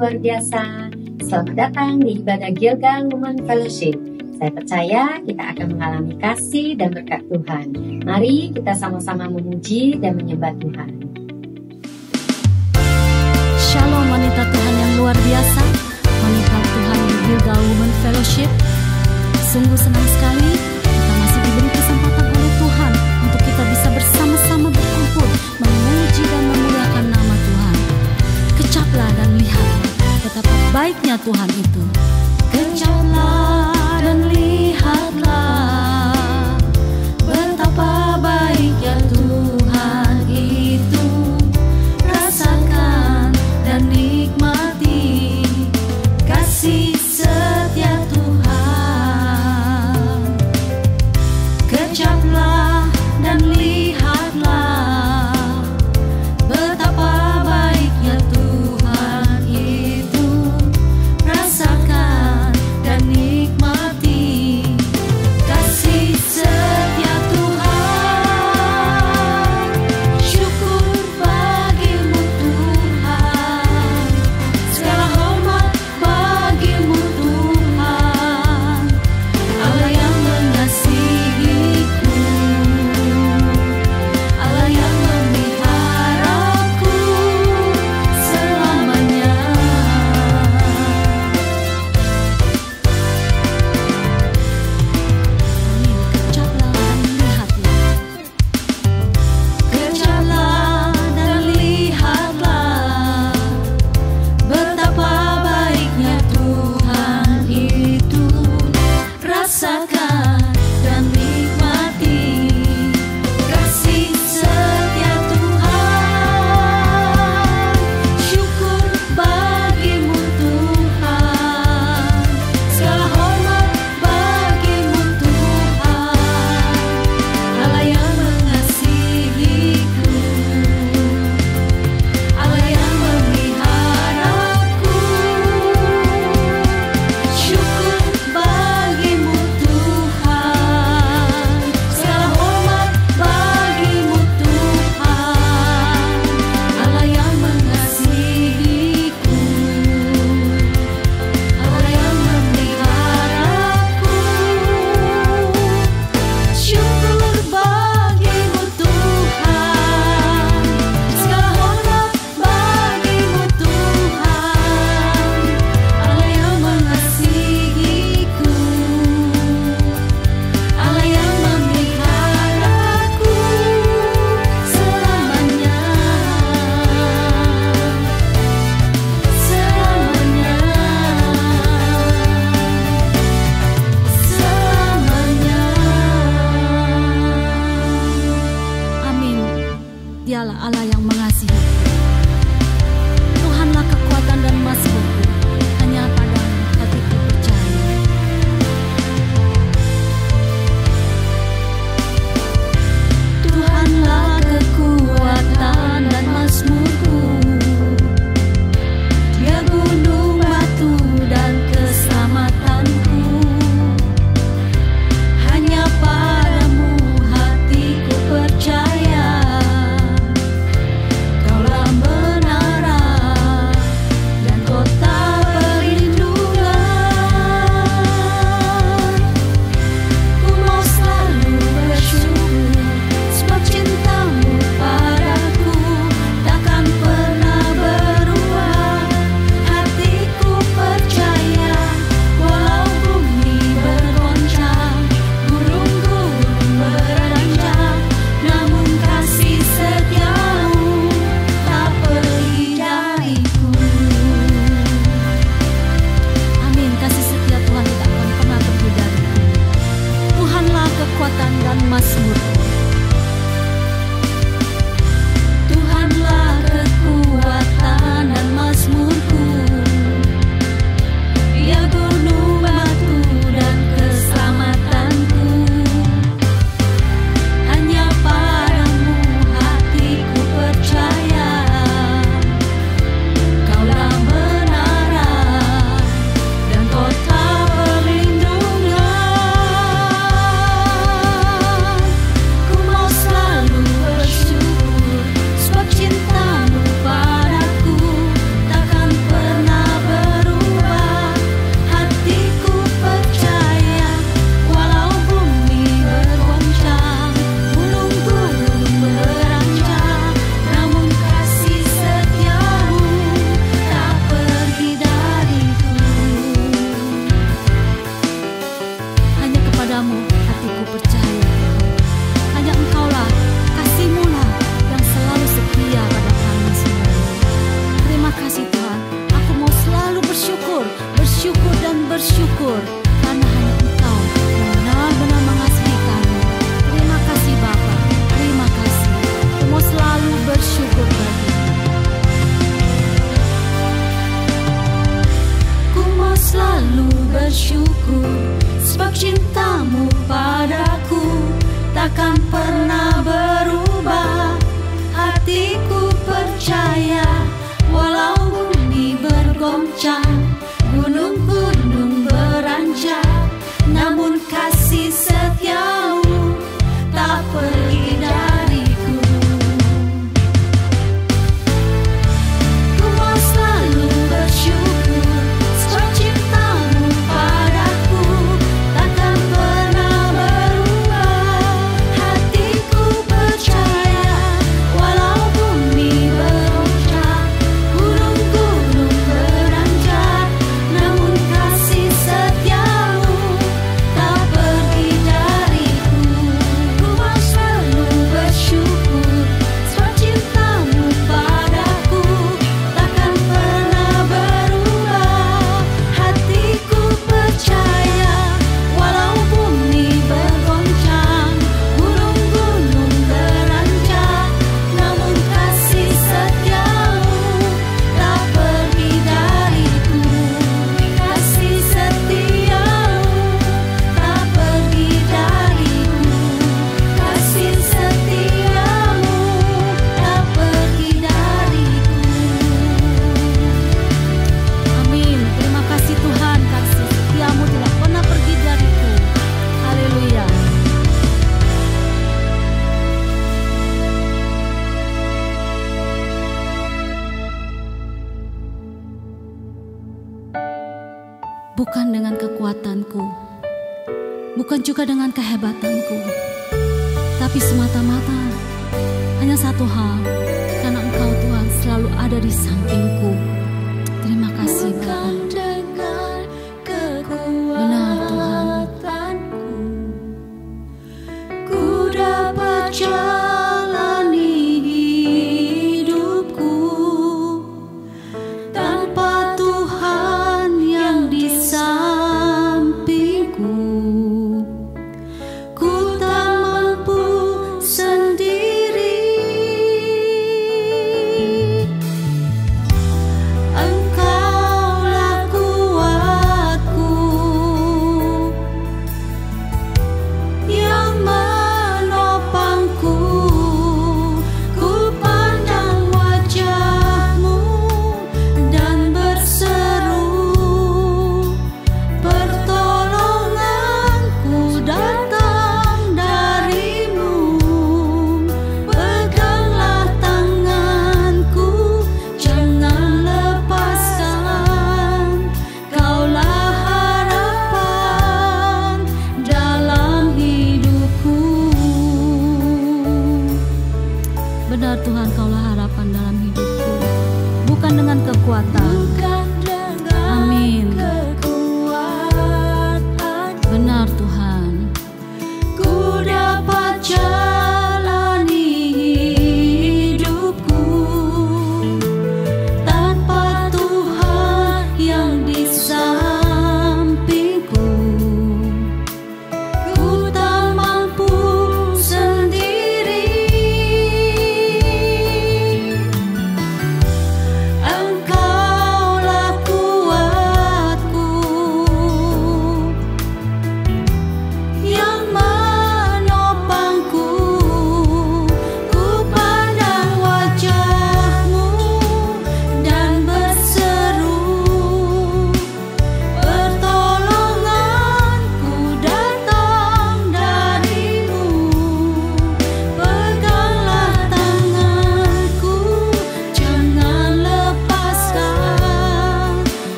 luar biasa. Selamat datang di ibadah Gilgal Women Fellowship. Saya percaya kita akan mengalami kasih dan berkat Tuhan. Mari kita sama-sama memuji dan menyembah Tuhan. Shalom wanita Tuhan yang luar biasa, wanita Tuhan di Gilgal Women Fellowship. Sungguh senang sekali kita masih diberi kesempatan oleh Tuhan untuk kita bisa bersama-sama berkumpul memuji dan memuliakan nama Tuhan. Kecaplah dan lihatlah betapa baiknya Tuhan itu. Kecaplah dan lihatlah betapa baiknya Tuhan itu. Rasakan dan nikmati kasih setia Tuhan. Kecaplah dan lihatlah betapa baiknya Tuhan itu. Rasakan bersyukur karena hanya Engkau yang benar-benar mengasihi kami. Terima kasih Bapa, terima kasih. Aku mau selalu bersyukur bagi. Ku mau selalu bersyukur sebab cintamu padaku takkan pernah berubah. Hatiku percaya walau bumi bergoncang, gunung-gunung beranjak, namun kasih setiamu tak pergi dariku. Ku mau selalu bersyukur sebab cintamu padaku takkan pernah berubah. Hatiku percaya walau bumi beroncat, gunung-gunung beranjak, namun kasih setiamu tak pergi dariku. Ku mau selalu bersyukur sebab cintamu padaku takkan pernah berubah. Hatiku percaya walau bumi bergoncang, gunung-gunung beranjak, namun kasih setiamu tak pergi dariku. Kasih setiamu tak pergi dariku. Kasih setiamu tak pergi dariku. Amin. Terima kasih Tuhan, kasih setiamu tidak pernah pergi dariku. Haleluya. Bukan dengan kekuatanku, bukan juga dengan kehebatanku, tapi semata-mata hanya satu hal, karena Engkau Tuhan selalu ada di sampingku. Terima kasih Bapa. Benar Tuhan. Ku dapat jalani hidupku tanpa Tuhan yang di sampingku. Ku tak mampu sendiri.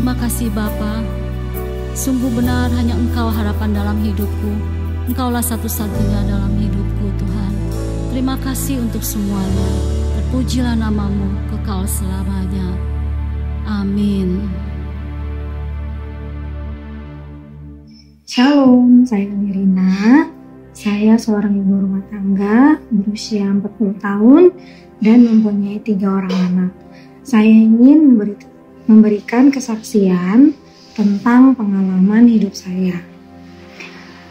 Terima kasih Bapa. Sungguh benar hanya Engkau harapan dalam hidupku. Engkaulah satu-satunya dalam hidupku Tuhan. Terima kasih untuk semuanya. Terpujilah namamu kekal selamanya. Amin. Shalom, saya Nirina. Saya seorang ibu rumah tangga berusia 40 tahun dan mempunyai 3 orang anak. Saya ingin memberikan kesaksian tentang pengalaman hidup saya.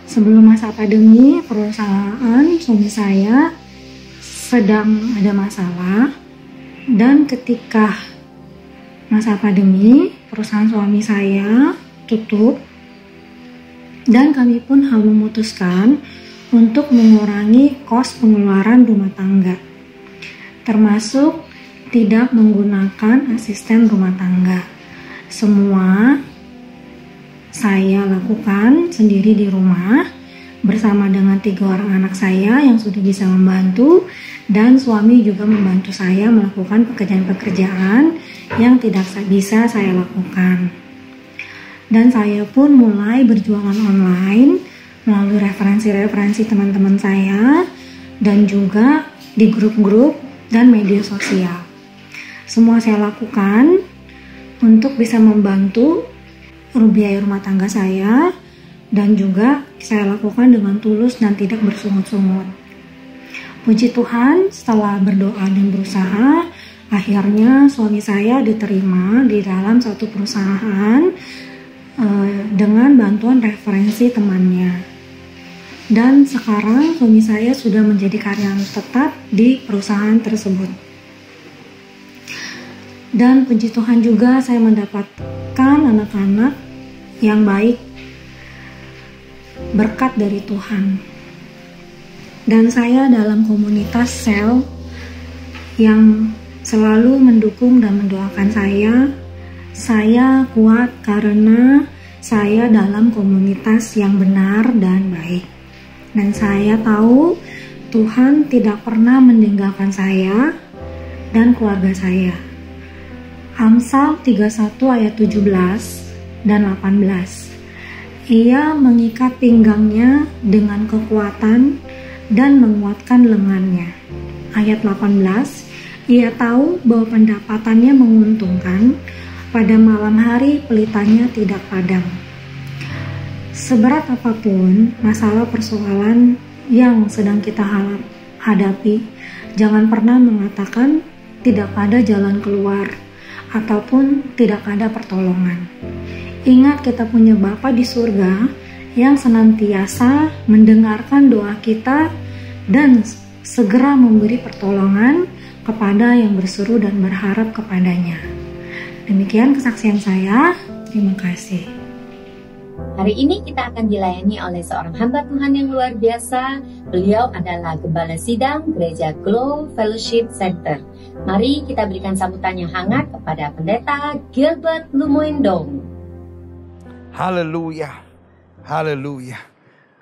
Sebelum masa pandemi, perusahaan suami saya sedang ada masalah, dan ketika masa pandemi, perusahaan suami saya tutup, dan kami pun harus memutuskan untuk mengurangi kos pengeluaran rumah tangga, termasuk tidak menggunakan asisten rumah tangga. Semua saya lakukan sendiri di rumah bersama dengan 3 orang anak saya yang sudah bisa membantu, dan suami juga membantu saya melakukan pekerjaan-pekerjaan yang tidak bisa saya lakukan. Dan saya pun mulai berjualan online melalui referensi-referensi teman-teman saya dan juga di grup-grup dan media sosial. Semua saya lakukan untuk bisa membantu biaya rumah tangga saya, dan juga saya lakukan dengan tulus dan tidak bersungut-sungut. Puji Tuhan, setelah berdoa dan berusaha, akhirnya suami saya diterima di dalam satu perusahaan dengan bantuan referensi temannya. Dan sekarang suami saya sudah menjadi karyawan tetap di perusahaan tersebut. Dan puji Tuhan juga saya mendapatkan anak-anak yang baik, berkat dari Tuhan. Dan saya dalam komunitas sel yang selalu mendukung dan mendoakan saya kuat karena saya dalam komunitas yang benar dan baik. Dan saya tahu Tuhan tidak pernah meninggalkan saya dan keluarga saya. Amsal 31 ayat 17 dan 18. Ia mengikat pinggangnya dengan kekuatan dan menguatkan lengannya. Ayat 18. Ia tahu bahwa pendapatannya menguntungkan, pada malam hari pelitanya tidak padam. Seberat apapun masalah persoalan yang sedang kita hadapi, jangan pernah mengatakan tidak ada jalan keluar ataupun tidak ada pertolongan. Ingat, kita punya Bapa di surga yang senantiasa mendengarkan doa kita dan segera memberi pertolongan kepada yang berseru dan berharap kepadanya. Demikian kesaksian saya. Terima kasih. Hari ini kita akan dilayani oleh seorang hamba Tuhan yang luar biasa. Beliau adalah Gembala Sidang Gereja Glow Fellowship Center. Mari kita berikan sambutan yang hangat kepada Pendeta Gilbert Lumoindong. Haleluya, haleluya.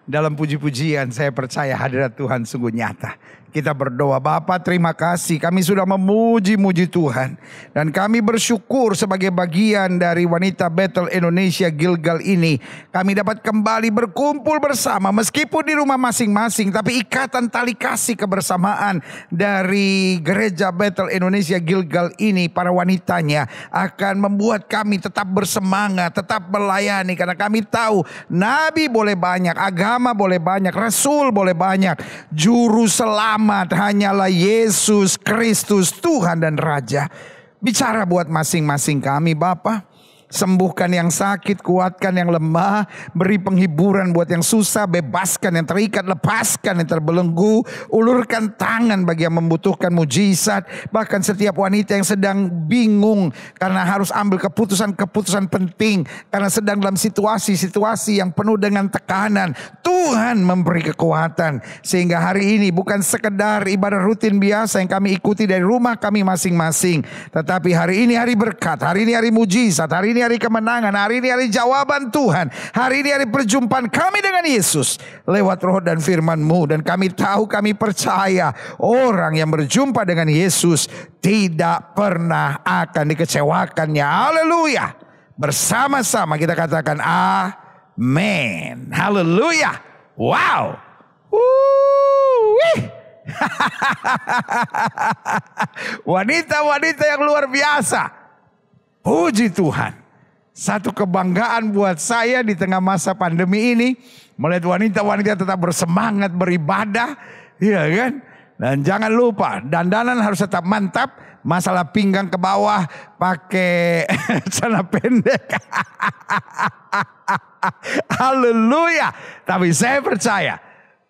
Dalam puji-pujian saya percaya hadirat Tuhan sungguh nyata. Kita berdoa, Bapa terima kasih, kami sudah memuji-muji Tuhan. Dan kami bersyukur sebagai bagian dari Wanita Bethel Indonesia Gilgal ini. Kami dapat kembali berkumpul bersama meskipun di rumah masing-masing. Tapi ikatan tali kasih kebersamaan dari Gereja Bethel Indonesia Gilgal ini, para wanitanya akan membuat kami tetap bersemangat, tetap melayani. Karena kami tahu Nabi boleh banyak, agama boleh banyak, Rasul boleh banyak, Juru Selamat hanyalah Yesus Kristus, Tuhan dan Raja. Bicara buat masing-masing kami Bapa. Sembuhkan yang sakit, kuatkan yang lemah, beri penghiburan buat yang susah, bebaskan yang terikat, lepaskan yang terbelenggu, ulurkan tangan bagi yang membutuhkan mujizat. Bahkan setiap wanita yang sedang bingung karena harus ambil keputusan-keputusan penting, karena sedang dalam situasi-situasi yang penuh dengan tekanan, Tuhan memberi kekuatan. Sehingga hari ini bukan sekedar ibadah rutin biasa yang kami ikuti dari rumah kami masing-masing, tetapi hari ini hari berkat, hari ini hari mujizat, hari ini hari kemenangan, hari ini hari jawaban Tuhan, hari ini hari perjumpaan kami dengan Yesus lewat roh dan firman-Mu. Dan kami tahu, kami percaya orang yang berjumpa dengan Yesus tidak pernah akan dikecewakannya. Haleluya. Bersama-sama kita katakan amin. Haleluya. Wow. Wanita-wanita yang luar biasa. Puji Tuhan. Satu kebanggaan buat saya di tengah masa pandemi ini. Melihat wanita-wanita tetap bersemangat beribadah. Iya kan? Dan jangan lupa dandanan harus tetap mantap. Masalah pinggang ke bawah pakai celana pendek. Haleluya. Tapi saya percaya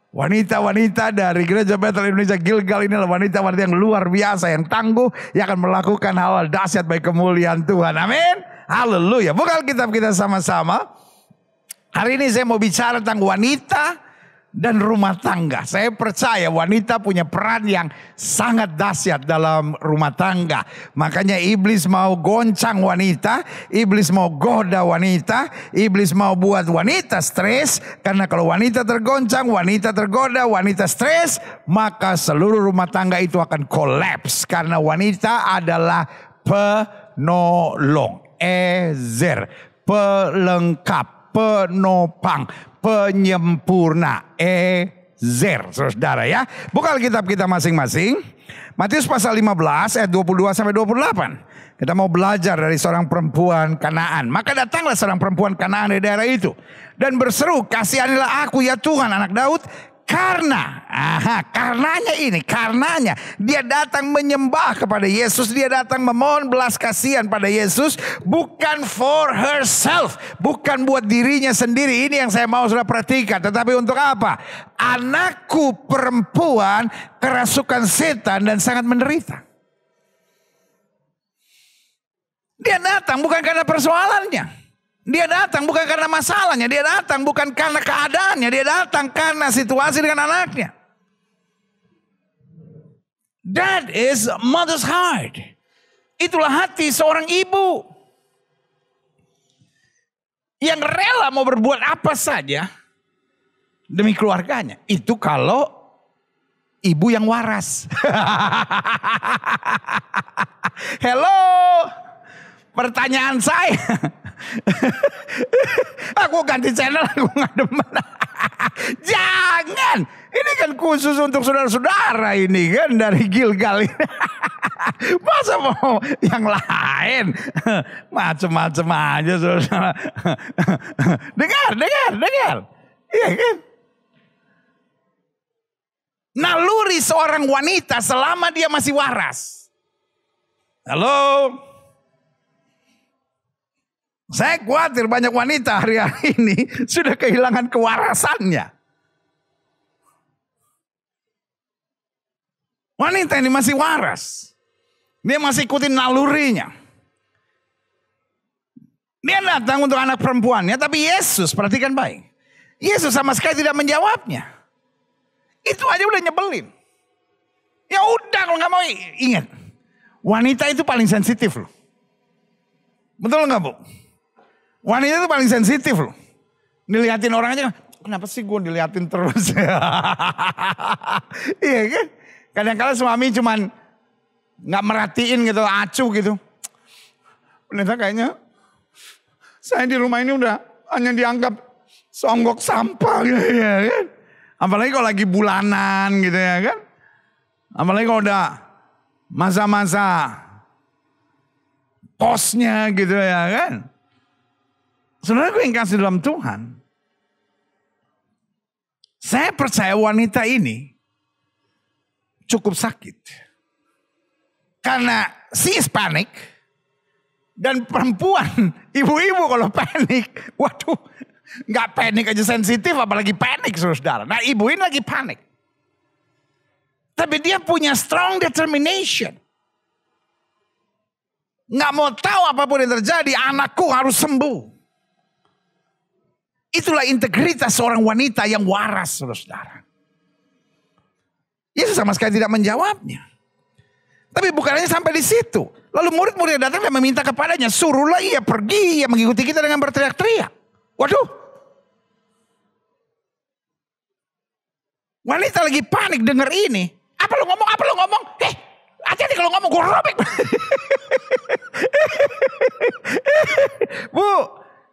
wanita-wanita dari Gereja Bethel Indonesia Gilgal ini adalah wanita-wanita yang luar biasa, yang tangguh, yang akan melakukan hal-hal dahsyat bagi kemuliaan Tuhan. Amin. Haleluya. Buka Alkitab kita sama-sama. Hari ini saya mau bicara tentang wanita dan rumah tangga. Saya percaya wanita punya peran yang sangat dahsyat dalam rumah tangga. Makanya iblis mau goncang wanita, iblis mau goda wanita, iblis mau buat wanita stres. Karena kalau wanita tergoncang, wanita tergoda, wanita stres, maka seluruh rumah tangga itu akan kolaps. Karena wanita adalah penolong, ezer, pelengkap, penopang, penyempurna, ezer, saudara ya. Buka Alkitab kita masing-masing. Matius pasal 15 ayat 22 sampai 28. Kita mau belajar dari seorang perempuan Kanaan. Maka datanglah seorang perempuan Kanaan dari daerah itu dan berseru, kasihanilah aku ya Tuhan, anak Daud. Karenanya dia datang menyembah kepada Yesus, dia datang memohon belas kasihan pada Yesus, bukan for herself, bukan buat dirinya sendiri. Ini yang saya mau saudara perhatikan. Tetapi untuk apa? Anakku perempuan kerasukan setan dan sangat menderita. Dia datang bukan karena persoalannya. Dia datang bukan karena masalahnya, dia datang bukan karena keadaannya, dia datang karena situasi dengan anaknya. That is mother's heart. Itulah hati seorang ibu yang rela mau berbuat apa saja demi keluarganya. Itu kalau ibu yang waras. Hello, pertanyaan saya. Aku ganti channel, aku gak demen. Jangan, ini kan khusus untuk saudara-saudara ini kan dari Gilgal. Masa mau yang lain? Macem-macem aja saudara. Dengar. Iya kan? Naluri seorang wanita selama dia masih waras. Halo? Saya khawatir banyak wanita hari-hari ini sudah kehilangan kewarasannya. Wanita ini masih waras. Dia masih ikutin nalurinya. Dia datang untuk anak perempuannya, tapi Yesus, perhatikan baik. Yesus sama sekali tidak menjawabnya. Itu aja udah nyebelin. Ya udah kalau nggak mau, ingat. Wanita itu paling sensitif loh. Betul nggak Bu? Wanita itu paling sensitif loh. Dilihatin orang aja, kenapa sih gue dilihatin terus? Iya kan? Kadang-kadang suami cuman gak merhatiin gitu, acuh gitu. Ternyata kayaknya saya di rumah ini udah hanya dianggap songgok sampah gitu ya kan. Apalagi kalau lagi bulanan gitu ya kan. Apalagi kalau udah masa-masa posnya gitu ya kan. Saudara gue yang kasih dalam Tuhan. Saya percaya wanita ini cukup sakit. Karena she is panic. Dan perempuan, ibu-ibu kalau panik. Waduh, gak panik aja sensitif apalagi panik saudara. Nah ibu ini lagi panik. Tapi dia punya strong determination. Gak mau tahu apapun yang terjadi, anakku harus sembuh. Itulah integritas seorang wanita yang waras, saudara. Yesus sama sekali tidak menjawabnya. Tapi bukan hanya sampai di situ. Lalu murid-murid datang dan meminta kepadanya, suruhlah ia pergi, ia mengikuti kita dengan berteriak-teriak. Waduh. Wanita lagi panik dengar ini. Apa lu ngomong? Hati-hati kalau ngomong gue robek. Bu,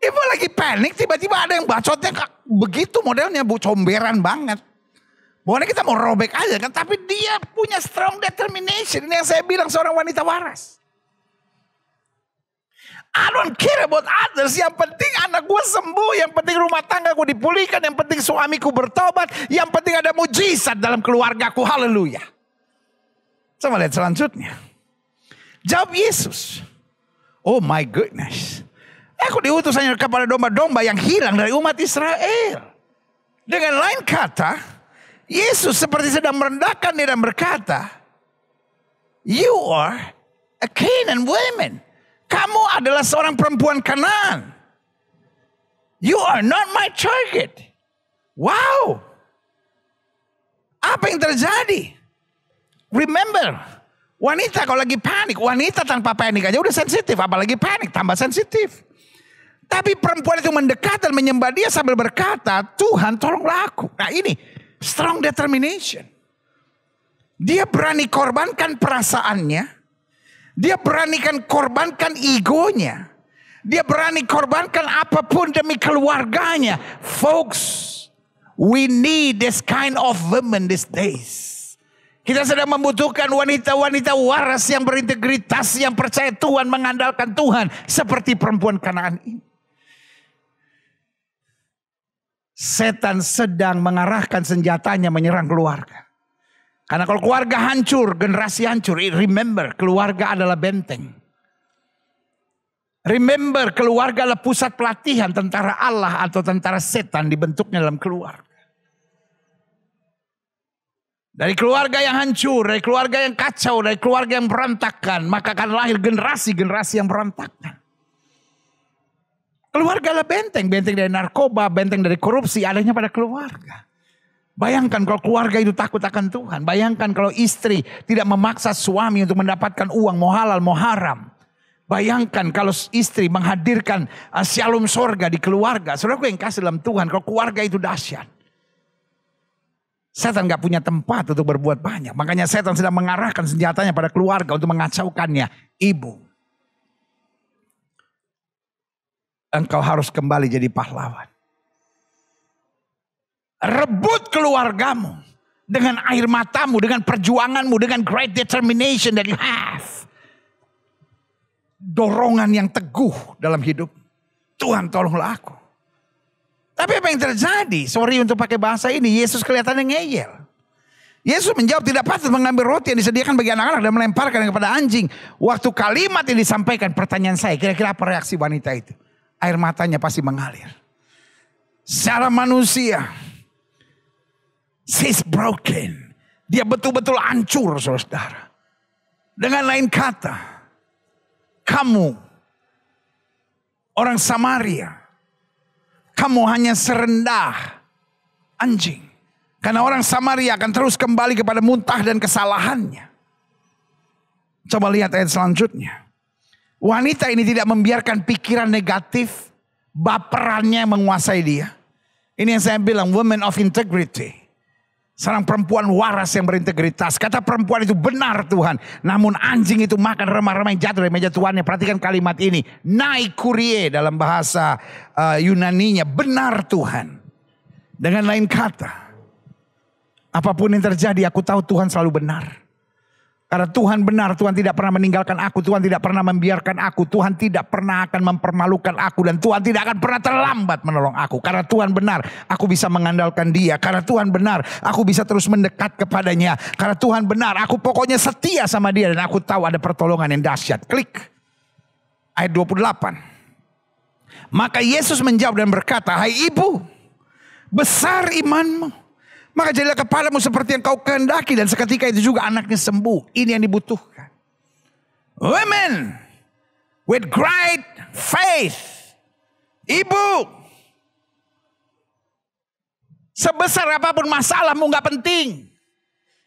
ibu lagi panik tiba-tiba ada yang bacotnya begitu modelnya bu, comberan banget. Pokoknya kita mau robek aja kan, tapi dia punya strong determination. Ini yang saya bilang seorang wanita waras. I don't care about others. Yang penting anak gue sembuh. Yang penting rumah tangga gue dipulihkan. Yang penting suamiku bertobat. Yang penting ada mujizat dalam keluargaku. Haleluya. Coba lihat selanjutnya. Jawab Yesus. Oh my goodness. Aku diutus hanya kepada domba-domba yang hilang dari umat Israel. Dengan lain kata, Yesus seperti sedang merendahkan diri dan berkata, you are a Canaan woman. Kamu adalah seorang perempuan Kanaan. You are not my target. Wow. Apa yang terjadi? Remember, wanita kalau lagi panik, wanita tanpa panik aja udah sensitif, apalagi panik tambah sensitif. Tapi perempuan itu mendekat dan menyembah dia sambil berkata, Tuhan tolonglah aku. Nah ini strong determination. Dia berani korbankan perasaannya. Dia beranikan korbankan egonya. Dia berani korbankan apapun demi keluarganya. Folks, we need this kind of women these days. Kita sedang membutuhkan wanita-wanita waras yang berintegritas, yang percaya Tuhan, mengandalkan Tuhan. Seperti perempuan Kanaan ini. Setan sedang mengarahkan senjatanya menyerang keluarga. Karena kalau keluarga hancur, generasi hancur. Remember, keluarga adalah benteng. Remember, keluarga adalah pusat pelatihan tentara Allah atau tentara setan dibentuknya dalam keluarga. Dari keluarga yang hancur, dari keluarga yang kacau, dari keluarga yang berantakan, maka akan lahir generasi-generasi yang berantakan. Keluarga adalah benteng. Benteng dari narkoba, benteng dari korupsi, adanya pada keluarga. Bayangkan kalau keluarga itu takut akan Tuhan. Bayangkan kalau istri tidak memaksa suami untuk mendapatkan uang, mau halal, mau haram. Bayangkan kalau istri menghadirkan shalom sorga di keluarga. Saudaraku yang kasih dalam Tuhan, kalau keluarga itu dahsyat. Setan gak punya tempat untuk berbuat banyak. Makanya setan sedang mengarahkan senjatanya pada keluarga untuk mengacaukannya. Ibu, engkau harus kembali jadi pahlawan. Rebut keluargamu dengan air matamu, dengan perjuanganmu, dengan great determination that you have. Dorongan yang teguh dalam hidup. Tuhan tolonglah aku. Tapi apa yang terjadi? Sorry untuk pakai bahasa ini, Yesus kelihatannya ngeyel. Yesus menjawab, tidak patut mengambil roti yang disediakan bagi anak-anak dan melemparkan kepada anjing. Waktu kalimat yang disampaikan, pertanyaan saya, kira-kira apa reaksi wanita itu? Air matanya pasti mengalir. Secara manusia, she's broken. Dia betul-betul hancur, saudara. Dengan lain kata, kamu orang Samaria, kamu hanya serendah anjing. Karena orang Samaria akan terus kembali kepada muntah dan kesalahannya. Coba lihat ayat selanjutnya. Wanita ini tidak membiarkan pikiran negatif, baperannya menguasai dia. Ini yang saya bilang, woman of integrity. Seorang perempuan waras yang berintegritas. Kata perempuan itu benar Tuhan. Namun anjing itu makan remah-remah yang jatuh dari meja tuannya. Perhatikan kalimat ini. Naikurie dalam bahasa Yunaninya. Benar Tuhan. Dengan lain kata, apapun yang terjadi aku tahu Tuhan selalu benar. Karena Tuhan benar, Tuhan tidak pernah meninggalkan aku. Tuhan tidak pernah membiarkan aku. Tuhan tidak pernah akan mempermalukan aku. Dan Tuhan tidak akan pernah terlambat menolong aku. Karena Tuhan benar, aku bisa mengandalkan dia. Karena Tuhan benar, aku bisa terus mendekat kepadanya. Karena Tuhan benar, aku pokoknya setia sama dia. Dan aku tahu ada pertolongan yang dahsyat. Klik. Ayat 28. Maka Yesus menjawab dan berkata, hai ibu, besar imanmu. Maka jadilah kepadamu seperti yang kau kehendaki. Dan seketika itu juga anaknya sembuh. Ini yang dibutuhkan. Women with great faith. Ibu, sebesar apapun masalahmu gak penting.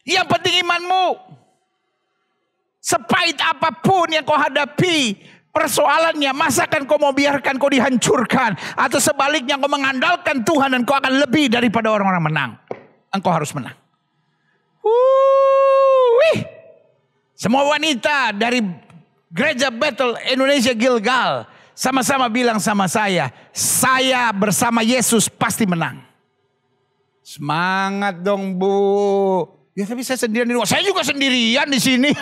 Yang penting imanmu. Sepahit apapun yang kau hadapi, persoalannya, masakan kau mau biarkan kau dihancurkan. Atau sebaliknya kau mengandalkan Tuhan dan kau akan lebih daripada orang-orang menang. Engkau harus menang. Semua wanita dari Gereja Bethel Indonesia Gilgal sama-sama bilang sama saya bersama Yesus pasti menang. Semangat dong Bu. Ya tapi saya sendirian di rumah. Saya juga sendirian di sini.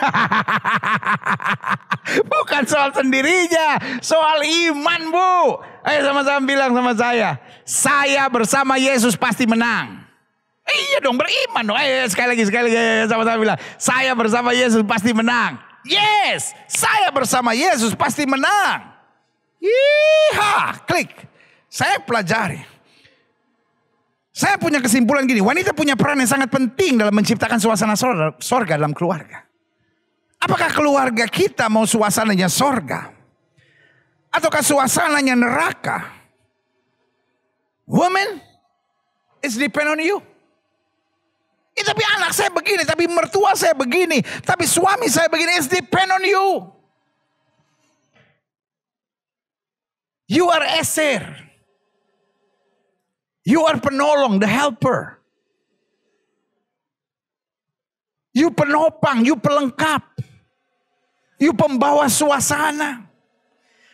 Bukan soal sendirinya, soal iman Bu. Ayo sama-sama bilang sama saya bersama Yesus pasti menang. Iya dong, beriman dong. Ayo sekali lagi sama-sama bilang, saya bersama Yesus pasti menang. Yes, saya bersama Yesus pasti menang. Yeeha, klik. Saya pelajari. Saya punya kesimpulan gini, wanita punya peran yang sangat penting dalam menciptakan suasana sorga dalam keluarga. Apakah keluarga kita mau suasananya sorga? Ataukah suasananya neraka? Woman, it's depend on you. Tapi anak saya begini, tapi mertua saya begini, tapi suami saya begini, it's depend on you. You are eser. You are penolong, the helper. You penopang, you pelengkap. You pembawa suasana.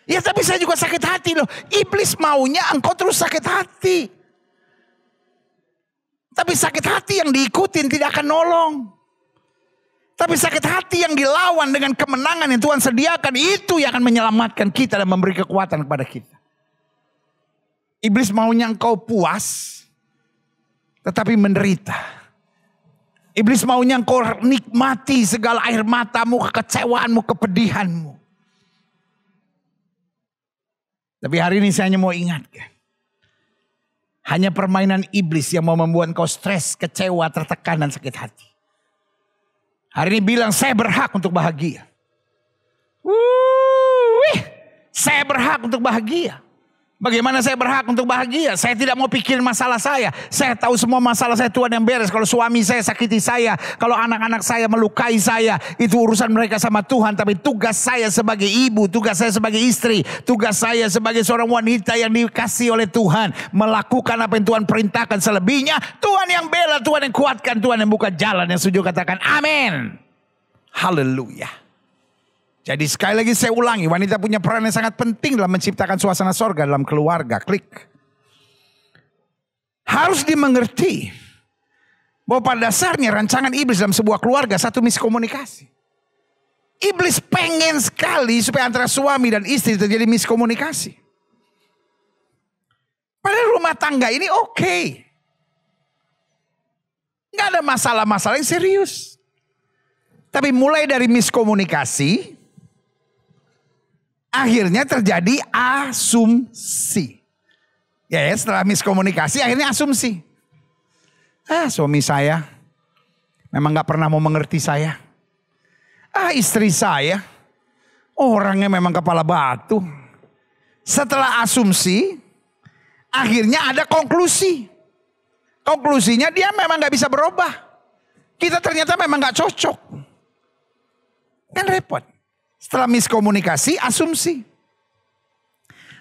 Ya tapi saya juga sakit hati loh. Iblis maunya engkau terus sakit hati. Tapi sakit hati yang diikutin tidak akan nolong. Tapi sakit hati yang dilawan dengan kemenangan yang Tuhan sediakan, itu yang akan menyelamatkan kita dan memberi kekuatan kepada kita. Iblis maunya engkau puas, tetapi menderita. Iblis maunya engkau nikmati segala air matamu, kekecewaanmu, kepedihanmu. Tapi hari ini saya hanya mau ingatkan. Hanya permainan iblis yang mau membuat engkau stres, kecewa, tertekan, dan sakit hati. Hari ini bilang, saya berhak untuk bahagia. Saya berhak untuk bahagia. Bagaimana saya berhak untuk bahagia? Saya tidak mau pikirin masalah saya. Saya tahu semua masalah saya Tuhan yang beres. Kalau suami saya sakiti saya, kalau anak-anak saya melukai saya, itu urusan mereka sama Tuhan. Tapi tugas saya sebagai ibu, tugas saya sebagai istri, tugas saya sebagai seorang wanita yang dikasih oleh Tuhan, melakukan apa yang Tuhan perintahkan. Selebihnya Tuhan yang bela, Tuhan yang kuatkan, Tuhan yang buka jalan. Yang setuju katakan amin. Haleluya. Jadi sekali lagi saya ulangi, wanita punya peran yang sangat penting dalam menciptakan suasana sorga dalam keluarga. Klik. Harus dimengerti bahwa pada dasarnya rancangan iblis dalam sebuah keluarga satu miskomunikasi. Iblis pengen sekali supaya antara suami dan istri terjadi miskomunikasi. Padahal rumah tangga ini oke. Nggak ada masalah-masalah yang serius. Tapi mulai dari miskomunikasi, akhirnya terjadi asumsi. Ya, setelah miskomunikasi akhirnya asumsi. Suami saya memang gak pernah mau mengerti saya. Istri saya orangnya memang kepala batu. Setelah asumsi, akhirnya ada konklusi. Konklusinya dia memang gak bisa berubah. Kita ternyata memang gak cocok. Kan repot. Setelah miskomunikasi, asumsi.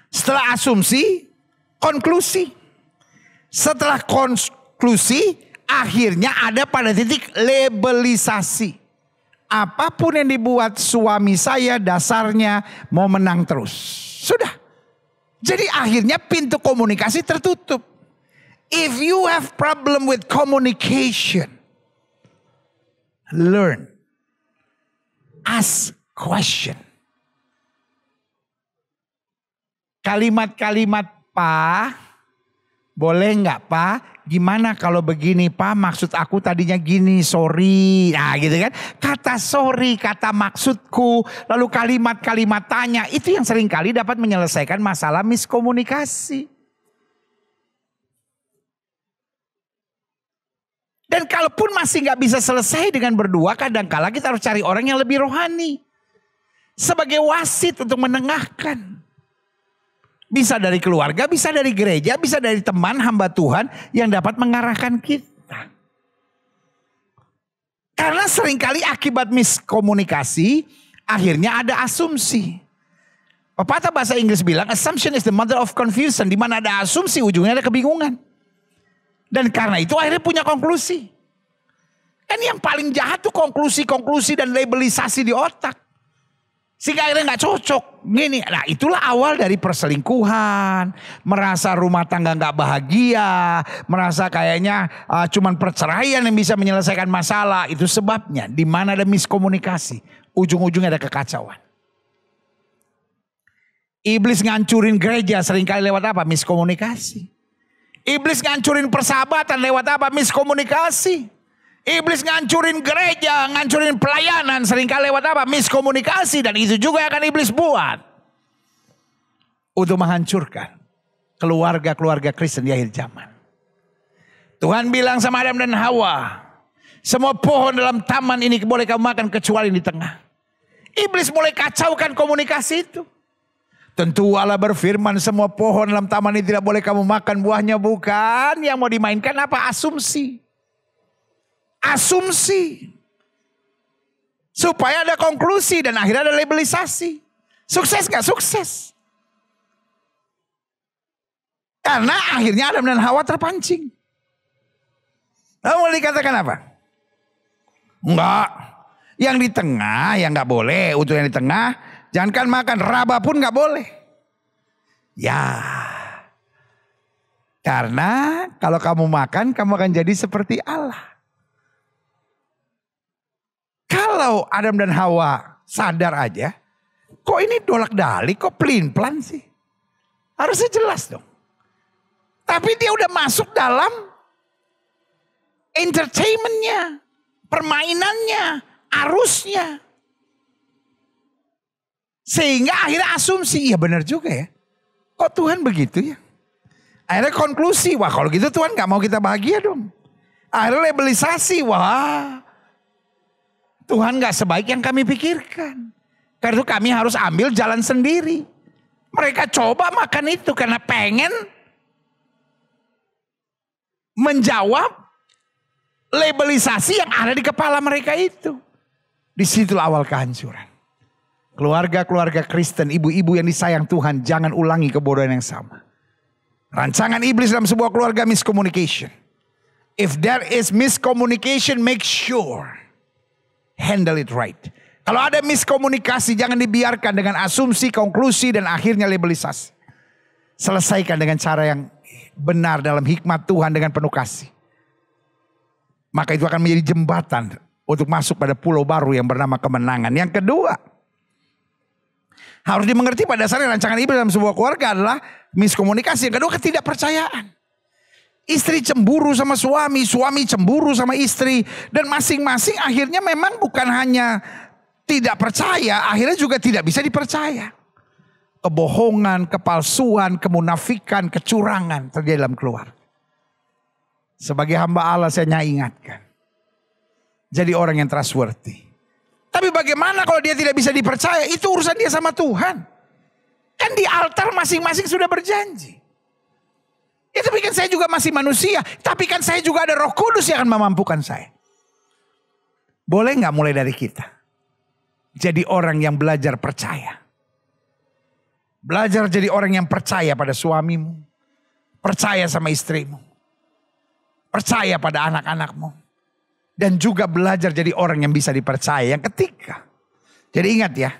Setelah asumsi, konklusi. Setelah konklusi, akhirnya ada pada titik labelisasi. Apapun yang dibuat suami saya dasarnya mau menang terus. Sudah. Jadi akhirnya pintu komunikasi tertutup. If you have problem with communication, learn. Ask question. Kalimat-kalimat Pak, boleh nggak Pak? Gimana kalau begini Pak? Maksud aku tadinya gini, sorry. Nah gitu kan. Kata sorry, kata maksudku. Lalu kalimat-kalimat tanya. Itu yang seringkali dapat menyelesaikan masalah miskomunikasi. Dan kalaupun masih nggak bisa selesai dengan berdua, kadangkala kita harus cari orang yang lebih rohani. Sebagai wasit untuk menengahkan. Bisa dari keluarga, bisa dari gereja, bisa dari teman hamba Tuhan yang dapat mengarahkan kita. Karena seringkali akibat miskomunikasi, akhirnya ada asumsi. Pepatah bahasa Inggris bilang, assumption is the mother of confusion. Di mana ada asumsi, ujungnya ada kebingungan. Dan karena itu akhirnya punya konklusi. Kan yang paling jahat tuh konklusi-konklusi dan labelisasi di otak. Sehingga akhirnya gak cocok. Gini, nah itulah awal dari perselingkuhan. Merasa rumah tangga gak bahagia. Merasa kayaknya cuman perceraian yang bisa menyelesaikan masalah. Itu sebabnya. Di mana ada miskomunikasi. Ujung-ujungnya ada kekacauan. Iblis ngancurin gereja seringkali lewat apa? Miskomunikasi. Iblis ngancurin persahabatan lewat apa? Miskomunikasi. Iblis ngancurin gereja, ngancurin pelayanan seringkali lewat apa? Miskomunikasi. Dan itu juga akan iblis buat. Untuk menghancurkan keluarga-keluarga Kristen di akhir zaman. Tuhan bilang sama Adam dan Hawa. Semua pohon dalam taman ini boleh kamu makan kecuali di tengah. Iblis mulai kacaukan komunikasi itu. Tentu Allah berfirman semua pohon dalam taman ini tidak boleh kamu makan buahnya. Bukan, yang mau dimainkan apa? Asumsi. Asumsi. Supaya ada konklusi dan akhirnya ada labelisasi. Sukses gak? Sukses. Karena akhirnya Adam dan Hawa terpancing. Lalu mau dikatakan apa? Enggak. Yang di tengah yang gak boleh. Untuk yang di tengah jangankan makan raba pun gak boleh. Ya. Karena kalau kamu makan kamu akan jadi seperti Allah. Kalau Adam dan Hawa sadar aja, kok ini dolak-dalik, kok pelin-pelan sih? Harusnya jelas dong. Tapi dia udah masuk dalam entertainmentnya, permainannya, arusnya. Sehingga akhirnya asumsi, iya benar juga ya. Kok Tuhan begitu ya? Akhirnya konklusi, wah kalau gitu Tuhan gak mau kita bahagia dong. Akhirnya labelisasi, wah Tuhan gak sebaik yang kami pikirkan. Karena itu kami harus ambil jalan sendiri. Mereka coba makan itu karena pengen menjawab labelisasi yang ada di kepala mereka itu. Disitulah awal kehancuran. Keluarga-keluarga Kristen, ibu-ibu yang disayang Tuhan, jangan ulangi kebodohan yang sama. Rancangan iblis dalam sebuah keluarga miscommunication. If there is miscommunication, make sure handle it right. Kalau ada miskomunikasi jangan dibiarkan dengan asumsi, konklusi dan akhirnya labelisasi. Selesaikan dengan cara yang benar dalam hikmat Tuhan dengan penuh kasih. Maka itu akan menjadi jembatan untuk masuk pada pulau baru yang bernama kemenangan. Yang kedua, harus dimengerti pada dasarnya rancangan iblis dalam sebuah keluarga adalah miskomunikasi. Yang kedua, ketidakpercayaan. Istri cemburu sama suami, suami cemburu sama istri. Dan masing-masing akhirnya memang bukan hanya tidak percaya, akhirnya juga tidak bisa dipercaya. Kebohongan, kepalsuan, kemunafikan, kecurangan terjadi dalam keluarga. Sebagai hamba Allah saya ingatkan. Jadi orang yang trustworthy. Tapi bagaimana kalau dia tidak bisa dipercaya? Itu urusan dia sama Tuhan. Kan di altar masing-masing sudah berjanji. Ya tapi kan saya juga masih manusia. Tapi kan saya juga ada Roh Kudus yang akan memampukan saya. Boleh gak mulai dari kita? Jadi orang yang belajar percaya. Belajar jadi orang yang percaya pada suamimu. Percaya sama istrimu. Percaya pada anak-anakmu. Dan juga belajar jadi orang yang bisa dipercaya. Yang ketiga. Jadi ingat ya.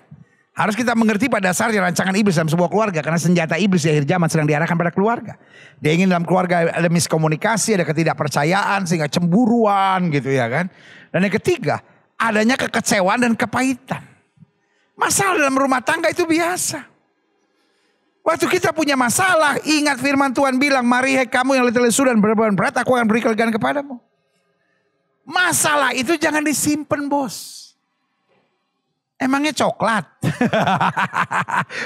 Harus kita mengerti pada dasarnya rancangan iblis dalam sebuah keluarga. Karena senjata iblis di akhir zaman sedang diarahkan pada keluarga. Dia ingin dalam keluarga ada miskomunikasi, ada ketidakpercayaan, sehingga cemburuan gitu ya kan. Dan yang ketiga, adanya kekecewaan dan kepahitan. Masalah dalam rumah tangga itu biasa. Waktu kita punya masalah, ingat firman Tuhan bilang, mari hai kamu yang letih lesu dan berbeban berat, aku akan beri kelegaan kepadamu. Masalah itu jangan disimpan bos. Emangnya coklat?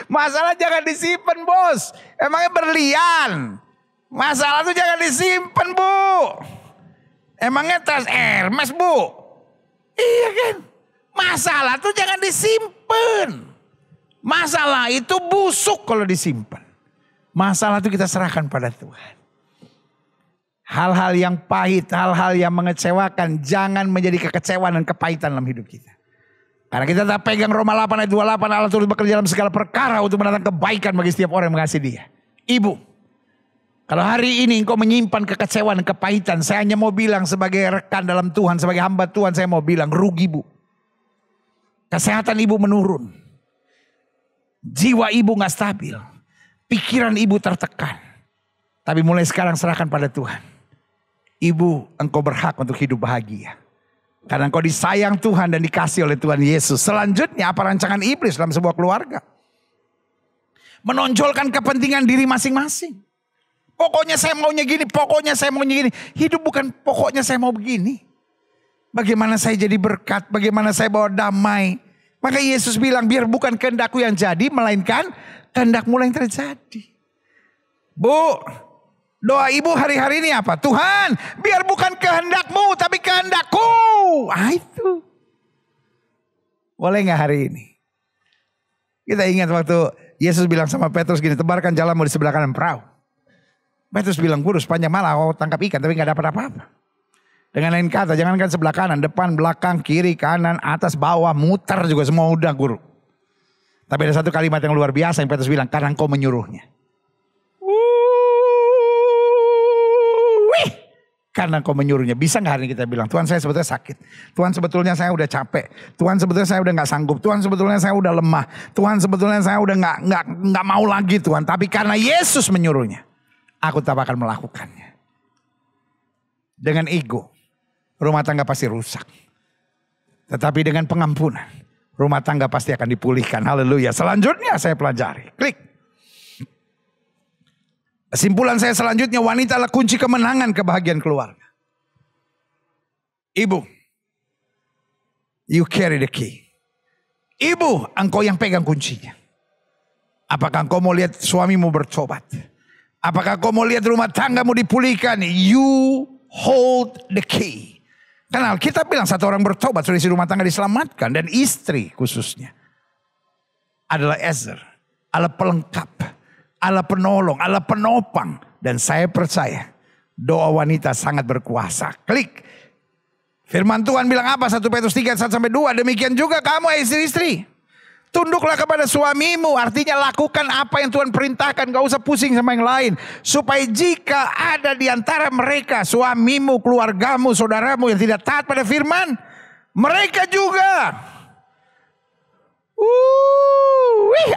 Masalah jangan disimpan bos. Emangnya berlian? Masalah itu jangan disimpan bu. Emangnya tas Hermes bu? Iya kan? Masalah itu jangan disimpan. Masalah itu busuk kalau disimpan. Masalah itu kita serahkan pada Tuhan. Hal-hal yang pahit, hal-hal yang mengecewakan, jangan menjadi kekecewaan dan kepahitan dalam hidup kita. Karena kita tak pegang Roma 8 ayat 28, Allah turut bekerja dalam segala perkara untuk mendatangkan kebaikan bagi setiap orang yang mengasihi Dia. Ibu, Kalau hari ini engkau menyimpan kekecewaan, kepahitan, saya hanya mau bilang sebagai rekan dalam Tuhan, sebagai hamba Tuhan, saya mau bilang rugi bu. Kesehatan ibu menurun. Jiwa ibu gak stabil. Pikiran ibu tertekan. Tapi mulai sekarang serahkan pada Tuhan. Ibu, engkau berhak untuk hidup bahagia. Karena engkau disayang Tuhan dan dikasih oleh Tuhan Yesus. Selanjutnya apa rancangan iblis dalam sebuah keluarga? Menonjolkan kepentingan diri masing-masing. Pokoknya saya maunya gini, pokoknya saya maunya gini. Hidup bukan pokoknya saya mau begini. Bagaimana saya jadi berkat, bagaimana saya bawa damai. Maka Yesus bilang biar bukan kehendakku yang jadi, melainkan kehendakmu yang terjadi. Bu, doa ibu hari-hari ini apa? Tuhan, biar bukan kehendakmu tapi kehendakku. Itu. Boleh gak hari ini? Kita ingat waktu Yesus bilang sama Petrus gini, tebarkan jalanmu di sebelah kanan perahu. Petrus bilang, guru sepanjang malam aku tangkap ikan tapi gak dapat apa-apa. Dengan lain kata, jangankan sebelah kanan, depan, belakang, kiri, kanan, atas, bawah, muter juga semua udah guru. Tapi ada satu kalimat yang luar biasa yang Petrus bilang, karena engkau menyuruhnya. Karena engkau menyuruhnya. Bisa gak hari ini kita bilang, Tuhan saya sebetulnya sakit. Tuhan sebetulnya saya udah capek. Tuhan sebetulnya saya udah gak sanggup. Tuhan sebetulnya saya udah lemah. Tuhan sebetulnya saya udah gak mau lagi Tuhan. Tapi karena Yesus menyuruhnya, aku tetap akan melakukannya. Dengan ego, rumah tangga pasti rusak. Tetapi dengan pengampunan, rumah tangga pasti akan dipulihkan. Haleluya. Selanjutnya saya pelajari. Klik. Kesimpulan saya selanjutnya, wanita adalah kunci kemenangan kebahagiaan keluarga. Ibu, you carry the key. Ibu, engkau yang pegang kuncinya. Apakah engkau mau lihat suamimu bertobat? Apakah engkau mau lihat rumah tanggamu dipulihkan? You hold the key. Karena Alkitab bilang satu orang bertobat, seluruh rumah tangga diselamatkan. Dan istri khususnya adalah Ezer, Allah pelengkap, Allah penolong, Allah penopang. Dan saya percaya doa wanita sangat berkuasa. Klik. Firman Tuhan bilang apa? 1 Petrus 3:1-2. Demikian juga kamu istri-istri. Tunduklah kepada suamimu, artinya lakukan apa yang Tuhan perintahkan, gak usah pusing sama yang lain. Supaya jika ada di antara mereka, suamimu, keluargamu, saudaramu yang tidak taat pada firman, mereka juga.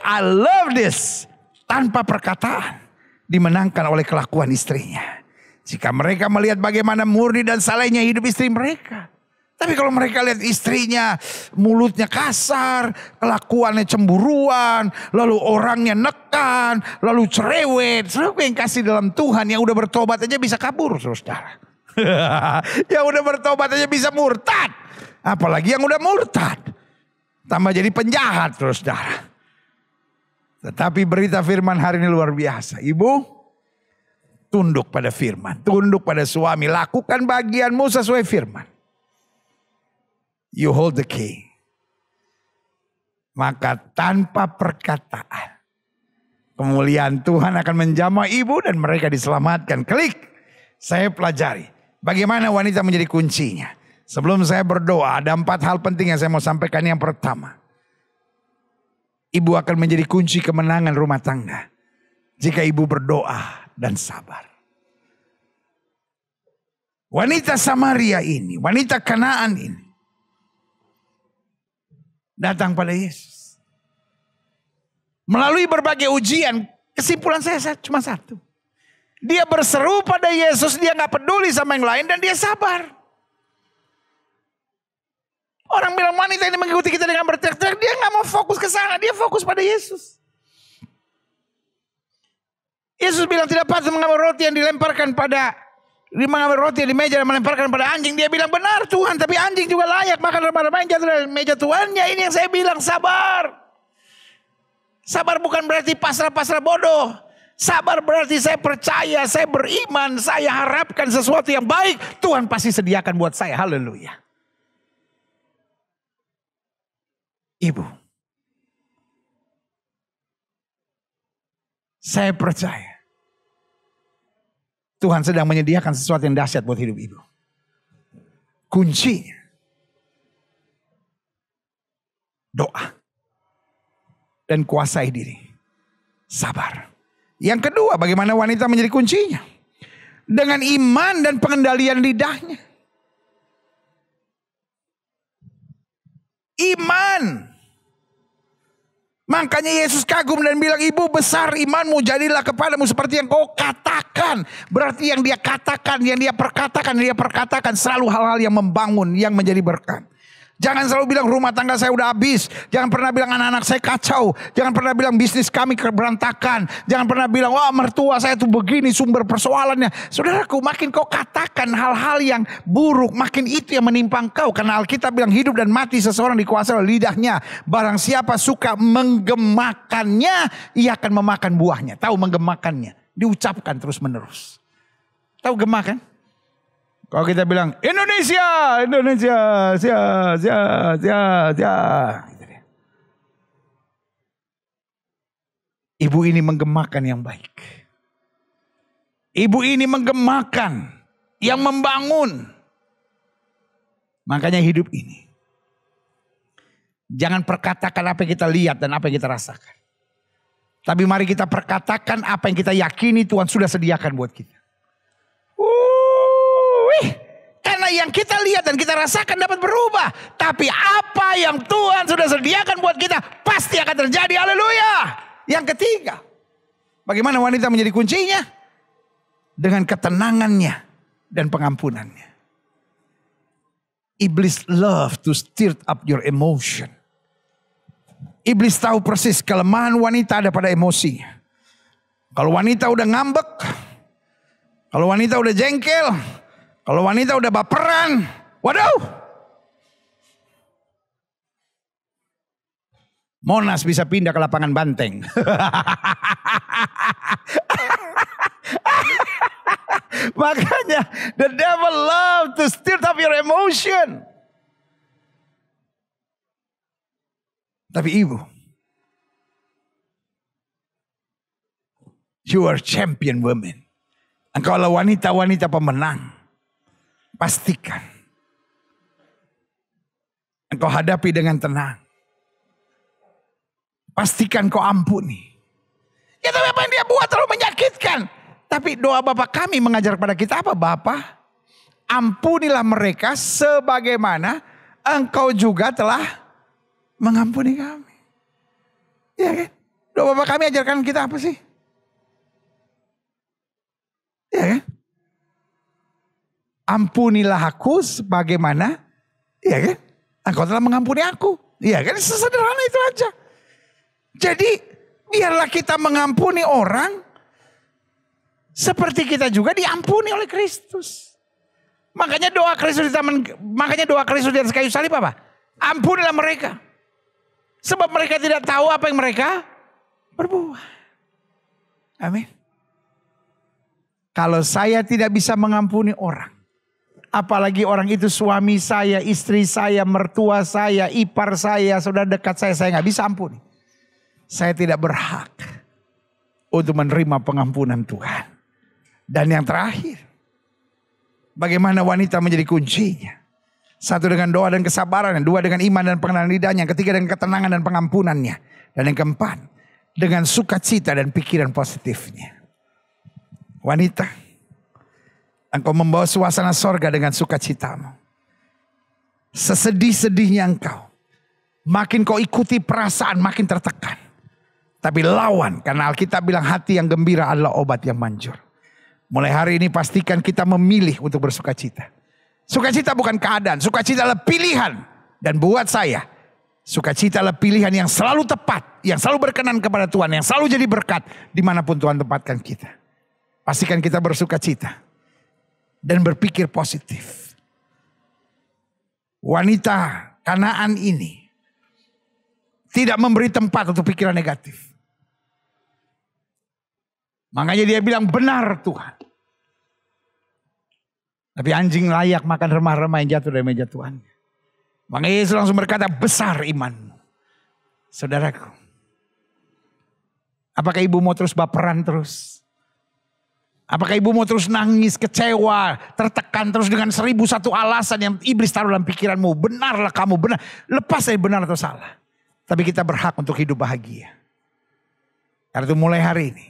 I love this. Tanpa perkataan, dimenangkan oleh kelakuan istrinya. Jika mereka melihat bagaimana murni dan salehnya hidup istri mereka. Tapi kalau mereka lihat istrinya mulutnya kasar, kelakuannya cemburuan, lalu orangnya nekan, lalu cerewet. Saudara yang kasih dalam Tuhan yang udah bertobat aja bisa kabur, saudara. Yang udah bertobat aja bisa murtad. Apalagi yang udah murtad. Tambah jadi penjahat, saudara. Tetapi berita firman hari ini luar biasa. Ibu, tunduk pada firman. Tunduk pada suami. Lakukan bagianmu sesuai firman. You hold the key. Maka tanpa perkataan, kemuliaan Tuhan akan menjamah ibu dan mereka diselamatkan. Klik. Saya pelajari bagaimana wanita menjadi kuncinya. Sebelum saya berdoa, ada 4 hal penting yang saya mau sampaikan. Yang pertama, ibu akan menjadi kunci kemenangan rumah tangga jika ibu berdoa dan sabar. Wanita Samaria ini, wanita Kanaan ini, datang pada Yesus. Melalui berbagai ujian, kesimpulan saya cuma satu. Dia berseru pada Yesus, dia gak peduli sama yang lain dan dia sabar. Orang bilang wanita ini mengikuti kita dengan berteriak-teriak, dia gak mau fokus ke sana, dia fokus pada Yesus. Yesus bilang tidak patut mengambil roti yang dilemparkan pada mengambil roti di meja dan melemparkan pada anjing. Dia bilang benar Tuhan, tapi anjing juga layak makan remah-remah yang jatuh dari meja tuannya. Ini yang saya bilang, sabar. Sabar bukan berarti pasrah-pasrah bodoh. Sabar berarti saya percaya, saya beriman, saya harapkan sesuatu yang baik. Tuhan pasti sediakan buat saya. Haleluya. Ibu, saya percaya Tuhan sedang menyediakan sesuatu yang dahsyat buat hidup ibu. Kuncinya doa dan kuasai diri. Sabar. Yang kedua, bagaimana wanita menjadi kuncinya? Dengan iman dan pengendalian lidahnya. Iman. Makanya Yesus kagum dan bilang, ibu besar imanmu, jadilah kepadamu seperti yang kau katakan. Berarti yang dia katakan, yang dia perkatakan selalu hal-hal yang membangun, yang menjadi berkat. Jangan selalu bilang rumah tangga saya udah habis. Jangan pernah bilang anak-anak saya kacau. Jangan pernah bilang bisnis kami berantakan. Jangan pernah bilang wah mertua saya tuh begini sumber persoalannya. Saudaraku, makin kau katakan hal-hal yang buruk, makin itu yang menimpa kau. Karena Alkitab bilang hidup dan mati seseorang dikuasai oleh lidahnya. Barang siapa suka menggemakannya, ia akan memakan buahnya. Tahu menggemakannya? Diucapkan terus menerus. Tahu gemakan? Kalau kita bilang Indonesia, ibu ini menggemakan yang baik. Ibu ini menggemakan yang membangun. Makanya hidup ini. Jangan perkatakan apa yang kita lihat dan apa yang kita rasakan. Tapi mari kita perkatakan apa yang kita yakini Tuhan sudah sediakan buat kita. Karena yang kita lihat dan kita rasakan dapat berubah. Tapi apa yang Tuhan sudah sediakan buat kita pasti akan terjadi. Haleluya. Yang ketiga, bagaimana wanita menjadi kuncinya? Dengan ketenangannya dan pengampunannya. Iblis love to stir up your emotion. Iblis tahu persis kelemahan wanita ada pada emosinya. Kalau wanita udah ngambek, kalau wanita udah jengkel, kalau wanita udah baperan, waduh. Monas bisa pindah ke lapangan banteng. Makanya the devil love to stir up your emotion. Tapi ibu, you are champion woman. Engkau adalah wanita-wanita pemenang. Pastikan engkau hadapi dengan tenang. Pastikan kau ampuni. Ya tapi apa yang dia buat terlalu menyakitkan. Tapi doa Bapa kami mengajar kepada kita apa? Bapa, ampunilah mereka sebagaimana engkau juga telah mengampuni kami. Ya kan? Doa Bapa kami ajarkan kita apa sih? Ya kan? Ampunilah aku sebagaimana, ya kan? Engkau telah mengampuni aku. Ya kan? Sesederhana itu aja. Jadi biarlah kita mengampuni orang seperti kita juga diampuni oleh Kristus. Makanya doa Kristus di atas kayu salib apa? Ampunilah mereka. Sebab mereka tidak tahu apa yang mereka berbuat. Amin. Kalau saya tidak bisa mengampuni orang, apalagi orang itu suami saya, istri saya, mertua saya, ipar saya, saudara dekat saya nggak bisa ampuni. Saya tidak berhak untuk menerima pengampunan Tuhan. Dan yang terakhir, bagaimana wanita menjadi kuncinya? Satu dengan doa dan kesabaran, dua dengan iman dan pengenalan lidahnya, ketiga dengan ketenangan dan pengampunannya, dan yang keempat dengan sukacita dan pikiran positifnya. Wanita, engkau membawa suasana sorga dengan sukacitamu. Sesedih-sedihnya engkau, makin kau ikuti perasaan makin tertekan. Tapi lawan, karena Alkitab bilang hati yang gembira adalah obat yang manjur. Mulai hari ini pastikan kita memilih untuk bersukacita. Sukacita bukan keadaan, sukacita adalah pilihan. Dan buat saya, sukacita adalah pilihan yang selalu tepat, yang selalu berkenan kepada Tuhan, yang selalu jadi berkat dimanapun Tuhan tempatkan kita. Pastikan kita bersukacita dan berpikir positif. Wanita Kanaan ini tidak memberi tempat untuk pikiran negatif. Makanya dia bilang benar Tuhan. Tapi anjing layak makan remah-remah yang jatuh dari meja Tuhan. Makanya Yesus langsung berkata besar imanmu. Saudaraku. Apakah ibu mau terus baperan terus? Apakah ibu mau terus nangis, kecewa, tertekan terus dengan 1001 alasan yang iblis taruh dalam pikiranmu. Benarlah kamu, benar. Lepas dari benar atau salah. Tapi kita berhak untuk hidup bahagia. Karena itu mulai hari ini.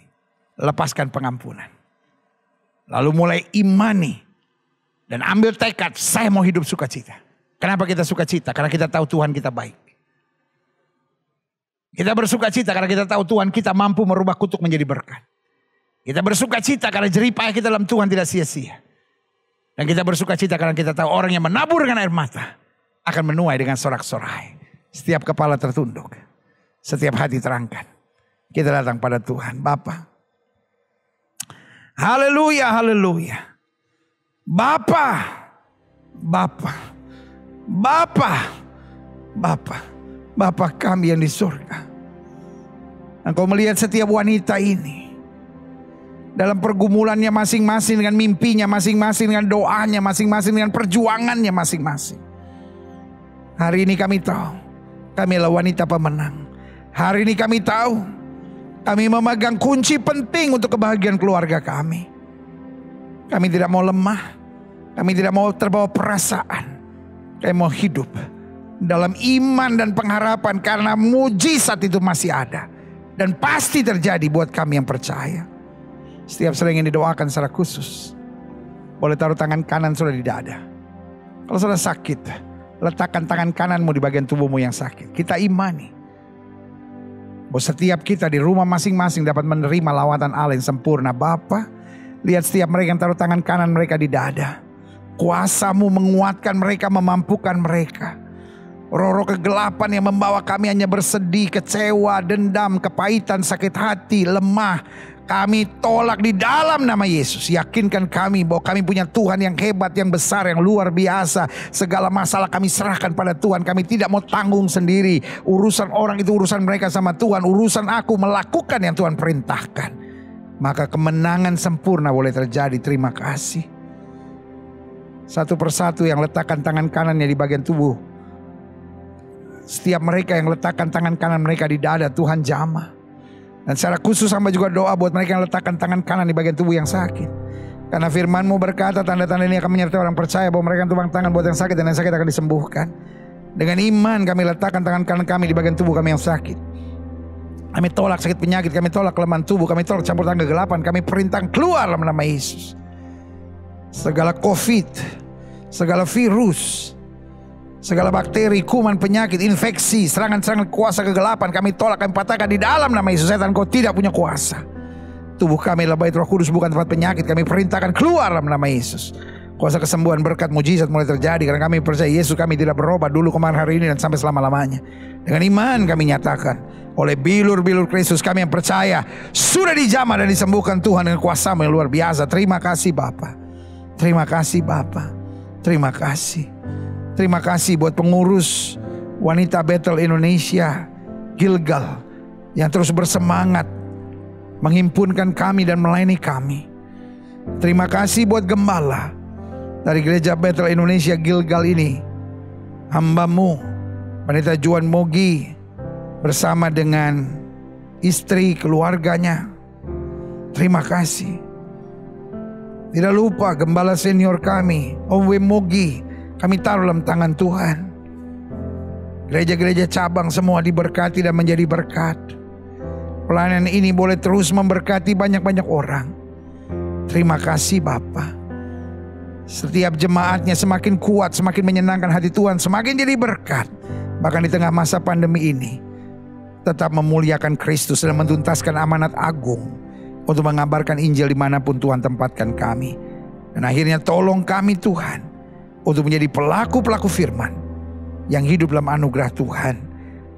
lepaskan pengampunan. Lalu mulai imani dan ambil tekad, saya mau hidup sukacita. Kenapa kita sukacita? Karena kita tahu Tuhan kita baik. Kita bersukacita karena kita tahu Tuhan kita mampu merubah kutuk menjadi berkat. Kita bersukacita karena jeripaya kita dalam Tuhan tidak sia-sia. Dan kita bersukacita karena kita tahu orang yang menabur dengan air mata akan menuai dengan sorak-sorai. Setiap kepala tertunduk, setiap hati terangkat. Kita datang pada Tuhan, Bapa. Haleluya, haleluya. Bapa, Bapa, Bapa, Bapa, Bapa kami yang di surga. Engkau melihat setiap wanita ini dalam pergumulannya masing-masing, dengan mimpinya masing-masing, dengan doanya masing-masing, dengan perjuangannya masing-masing. Hari ini kami tahu, kami adalah wanita pemenang. Hari ini kami tahu, kami memegang kunci penting untuk kebahagiaan keluarga kami. Kami tidak mau lemah, kami tidak mau terbawa perasaan. Kami mau hidup dalam iman dan pengharapan karena mujizat itu masih ada. Dan pasti terjadi buat kami yang percaya. Setiap sering yang didoakan secara khusus, boleh taruh tangan kanan sudah di dada. Kalau sudah sakit, letakkan tangan kananmu di bagian tubuhmu yang sakit. Kita imani bahwa setiap kita di rumah masing-masing dapat menerima lawatan Allah yang sempurna. Bapa, lihat setiap mereka yang taruh tangan kanan mereka di dada. Kuasamu menguatkan mereka, memampukan mereka. Roh-roh kegelapan yang membawa kami hanya bersedih, kecewa, dendam, kepahitan, sakit hati, lemah, kami tolak di dalam nama Yesus. Yakinkan kami bahwa kami punya Tuhan yang hebat, yang besar, yang luar biasa. Segala masalah kami serahkan pada Tuhan. Kami tidak mau tanggung sendiri. Urusan orang itu urusan mereka sama Tuhan. Urusan aku melakukan yang Tuhan perintahkan. Maka kemenangan sempurna boleh terjadi. Terima kasih. Satu persatu yang letakkan tangan kanannya di bagian tubuh. Setiap mereka yang letakkan tangan kanan mereka di dada, Tuhan jamah. Dan secara khusus hamba juga doa buat mereka yang letakkan tangan kanan di bagian tubuh yang sakit. Karena firman-Mu berkata tanda-tanda ini akan menyertai orang percaya bahwa mereka tepang tangan buat yang sakit dan yang sakit akan disembuhkan. Dengan iman kami letakkan tangan kanan kami di bagian tubuh kami yang sakit. Kami tolak sakit penyakit, kami tolak kelemahan tubuh, kami tolak campur tangan kegelapan, kami perintah keluar dalam nama Yesus. Segala COVID, segala virus, segala bakteri, kuman, penyakit, infeksi, serangan-serangan kuasa kegelapan kami tolak, kami patahkan di dalam nama Yesus. Setan, kau tidak punya kuasa. Tubuh kami adalah bait Roh Kudus, bukan tempat penyakit. Kami perintahkan keluar dalam nama Yesus. Kuasa kesembuhan, berkat, mujizat mulai terjadi karena kami percaya Yesus kami tidak berubah dulu, kemarin, hari ini dan sampai selama-lamanya. Dengan iman kami nyatakan oleh bilur-bilur Kristus kami yang percaya sudah dijamah dan disembuhkan Tuhan dengan kuasa-Mu yang luar biasa. Terima kasih Bapa. Terima kasih Bapa. Terima kasih. Terima kasih buat pengurus wanita Bethel Indonesia, Gilgal, yang terus bersemangat menghimpunkan kami dan melayani kami. Terima kasih buat gembala dari gereja Bethel Indonesia Gilgal ini, hamba-Mu Pendeta Juan Mogi bersama dengan istri keluarganya. Terima kasih. Tidak lupa gembala senior kami, Om W. Mogi, kami taruh dalam tangan Tuhan. Gereja-gereja cabang semua diberkati dan menjadi berkat. Pelayanan ini boleh terus memberkati banyak-banyak orang. Terima kasih Bapa. Setiap jemaatnya semakin kuat, semakin menyenangkan hati Tuhan, semakin jadi berkat. Bahkan di tengah masa pandemi ini, tetap memuliakan Kristus dan mentuntaskan amanat agung untuk mengabarkan Injil dimanapun Tuhan tempatkan kami. Dan akhirnya tolong kami Tuhan untuk menjadi pelaku-pelaku firman yang hidup dalam anugerah Tuhan.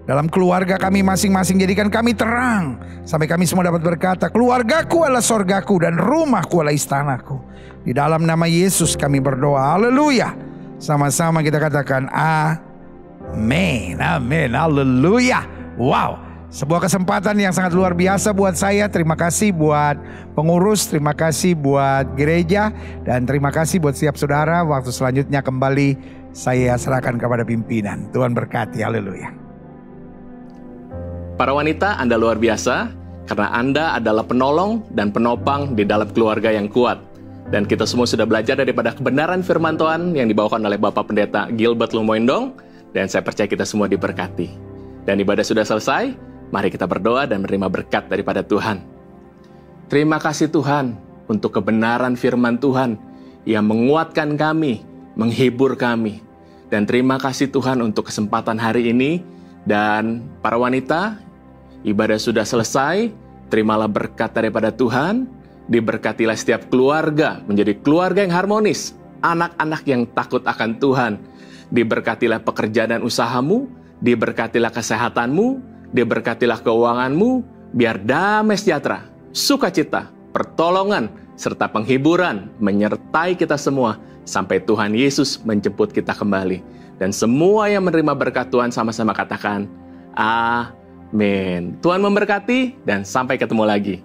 Dalam keluarga kami masing-masing jadikan kami terang, sampai kami semua dapat berkata, keluargaku adalah sorgaku dan rumahku adalah istanaku. Di dalam nama Yesus kami berdoa. Haleluya. Sama-sama kita katakan amin. Amin. Haleluya. Wow. Sebuah kesempatan yang sangat luar biasa buat saya. Terima kasih buat pengurus, terima kasih buat gereja, dan terima kasih buat setiap saudara. Waktu selanjutnya kembali saya serahkan kepada pimpinan. Tuhan berkati, haleluya. Para wanita, Anda luar biasa karena Anda adalah penolong dan penopang di dalam keluarga yang kuat. Dan kita semua sudah belajar daripada kebenaran firman Tuhan yang dibawakan oleh Bapak Pendeta Gilbert Lumoindong, dan saya percaya kita semua diberkati. Dan ibadah sudah selesai. Mari kita berdoa dan menerima berkat daripada Tuhan. Terima kasih Tuhan untuk kebenaran firman Tuhan yang menguatkan kami, menghibur kami. Dan terima kasih Tuhan untuk kesempatan hari ini. Dan para wanita, ibadah sudah selesai. Terimalah berkat daripada Tuhan. Diberkatilah setiap keluarga menjadi keluarga yang harmonis. Anak-anak yang takut akan Tuhan. Diberkatilah pekerjaan dan usahamu. Diberkatilah kesehatanmu. Diberkatilah keuanganmu. Biar damai sejahtera, sukacita, pertolongan, serta penghiburan menyertai kita semua sampai Tuhan Yesus menjemput kita kembali. Dan semua yang menerima berkat Tuhan sama-sama katakan, amin. Tuhan memberkati dan sampai ketemu lagi.